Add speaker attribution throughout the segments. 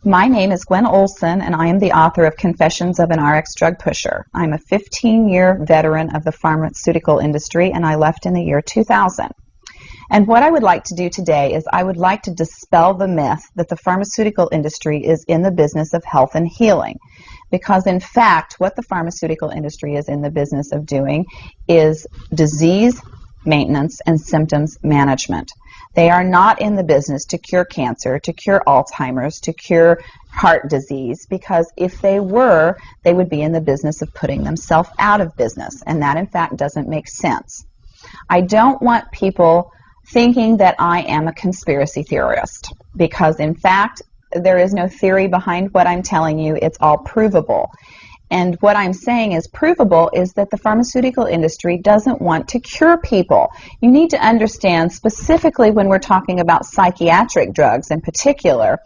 Speaker 1: My name is Gwen Olson, and I am the author of Confessions of an RX Drug Pusher. I'm a 15-year veteran of the pharmaceutical industry, and I left in the year 2000. And what I would like to do today is I would like to dispel the myth that the pharmaceutical industry is in the business of health and healing. Because in fact, what the pharmaceutical industry is in the business of doing is disease maintenance and symptoms management. They are not in the business to cure cancer, to cure Alzheimer's, to cure heart disease, because if they were, they would be in the business of putting themselves out of business, and that in fact doesn't make sense. I don't want people thinking that I am a conspiracy theorist, because in fact there is no theory behind what I'm telling you. It's all provable. And what I'm saying is provable is that the pharmaceutical industry doesn't want to cure people. You need to understand, specifically when we're talking about psychiatric drugs in particular,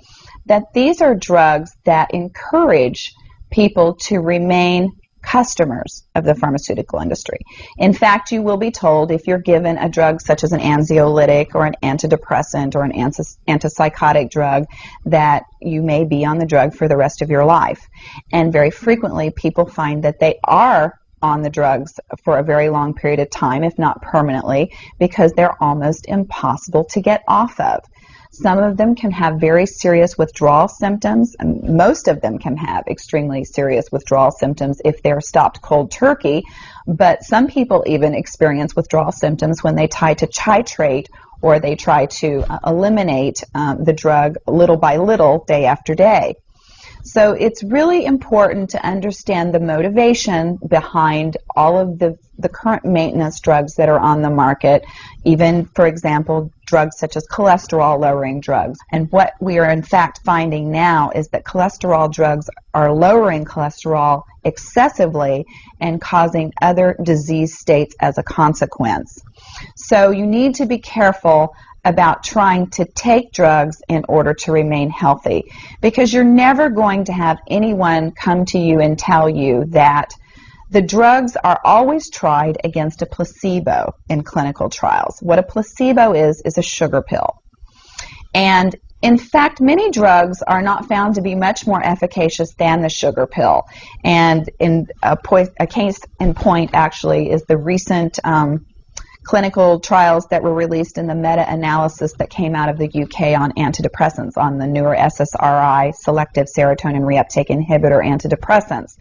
Speaker 1: that these are drugs that encourage people to remain customers of the pharmaceutical industry. In fact, you will be told if you're given a drug such as an anxiolytic or an antidepressant or an antipsychotic drug that you may be on the drug for the rest of your life. And very frequently people find that they are on the drugs for a very long period of time, if not permanently, because they're almost impossible to get off of. Some of them can have very serious withdrawal symptoms, and most of them can have extremely serious withdrawal symptoms if they're stopped cold turkey, but some people even experience withdrawal symptoms when they try to titrate or they try to eliminate the drug little by little, day after day. So it's really important to understand the motivation behind all of the current maintenance drugs that are on the market, even, for example, drugs such as cholesterol-lowering drugs. And what we are in fact finding now is that cholesterol drugs are lowering cholesterol excessively and causing other disease states as a consequence. So you need to be careful about trying to take drugs in order to remain healthy, because you're never going to have anyone come to you and tell you that the drugs are always tried against a placebo in clinical trials. What a placebo is a sugar pill. And in fact, many drugs are not found to be much more efficacious than the sugar pill. And in a case in point actually is the recent clinical trials that were released in the meta-analysis that came out of the UK on antidepressants, on the newer SSRI, selective serotonin reuptake inhibitor antidepressants.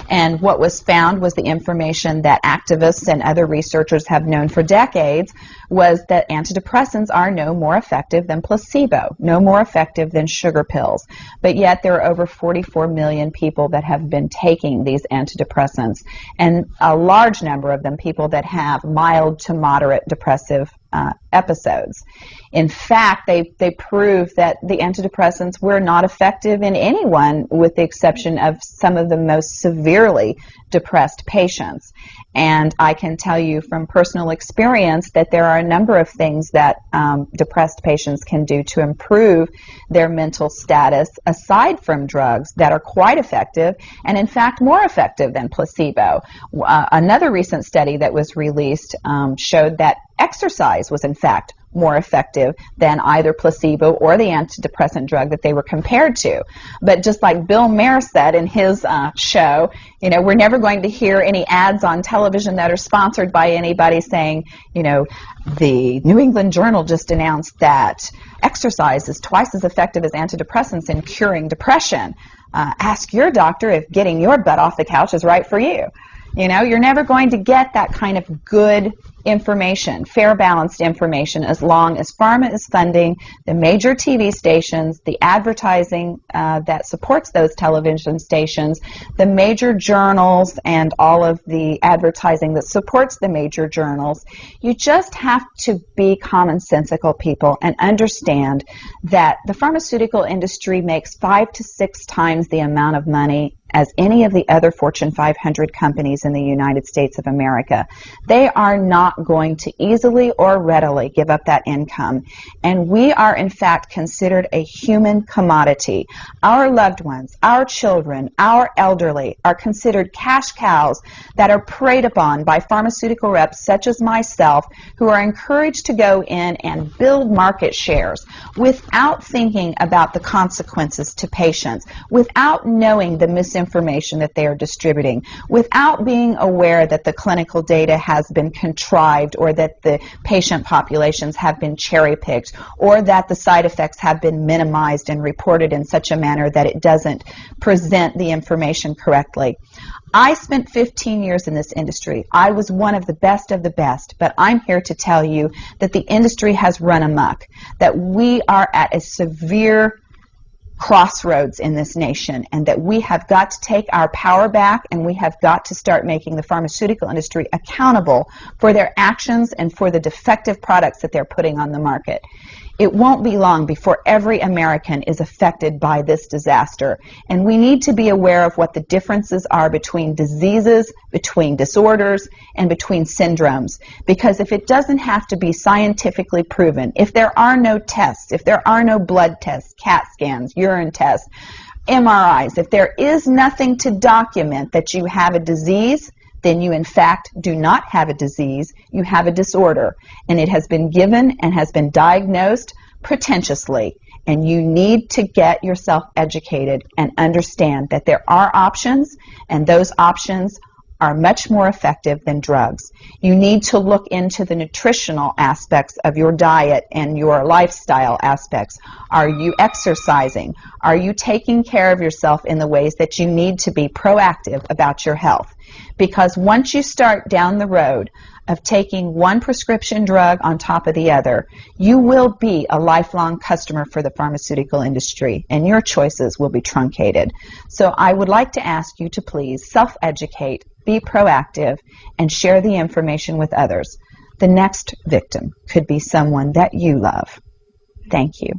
Speaker 1: And what was found was the information that activists and other researchers have known for decades, was that antidepressants are no more effective than placebo, no more effective than sugar pills. But yet there are over 44 million people that have been taking these antidepressants, and a large number of them people that have mild to moderate depressive episodes. In fact, they prove that the antidepressants were not effective in anyone with the exception of some of the most severely depressed patients. And I can tell you from personal experience that there are a number of things that depressed patients can do to improve their mental status aside from drugs that are quite effective, and in fact more effective than placebo. Another recent study that was released showed that exercise was in fact more effective than either placebo or the antidepressant drug that they were compared to. But just like Bill Maher said in his show, you know, we're never going to hear any ads on television that are sponsored by anybody saying, you know, the New England Journal just announced that exercise is twice as effective as antidepressants in curing depression. Ask your doctor if getting your butt off the couch is right for you. You know, you're never going to get that kind of good information, fair, balanced information, as long as pharma is funding the major TV stations, the advertising that supports those television stations, the major journals, and all of the advertising that supports the major journals. You just have to be commonsensical people and understand that the pharmaceutical industry makes 5 to 6 times the amount of money as any of the other Fortune 500 companies in the United States of America. They are not not going to easily or readily give up that income. And we are, in fact, considered a human commodity. Our loved ones, our children, our elderly are considered cash cows that are preyed upon by pharmaceutical reps such as myself, who are encouraged to go in and build market shares without thinking about the consequences to patients, without knowing the misinformation that they are distributing, without being aware that the clinical data has been contrived, or that the patient populations have been cherry-picked, or that the side effects have been minimized and reported in such a manner that it doesn't present the information correctly. I spent 15 years in this industry. I was one of the best, but I'm here to tell you that the industry has run amok, that we are at a severe crossroads in this nation, and that we have got to take our power back, and we have got to start making the pharmaceutical industry accountable for their actions and for the defective products that they're putting on the market. It won't be long before every American is affected by this disaster, and we need to be aware of what the differences are between diseases, between disorders, and between syndromes. Because if it doesn't have to be scientifically proven, if there are no tests, if there are no blood tests, CAT scans, urine tests, MRIs, if there is nothing to document that you have a disease, then you in fact do not have a disease, you have a disorder, and it has been given and has been diagnosed pretentiously, and you need to get yourself educated and understand that there are options, and those options are much more effective than drugs. You need to look into the nutritional aspects of your diet and your lifestyle aspects. Are you exercising? Are you taking care of yourself in the ways that you need to be proactive about your health? Because once you start down the road of taking one prescription drug on top of the other, you will be a lifelong customer for the pharmaceutical industry, and your choices will be truncated. So I would like to ask you to please self-educate, be proactive, and share the information with others. The next victim could be someone that you love. Thank you.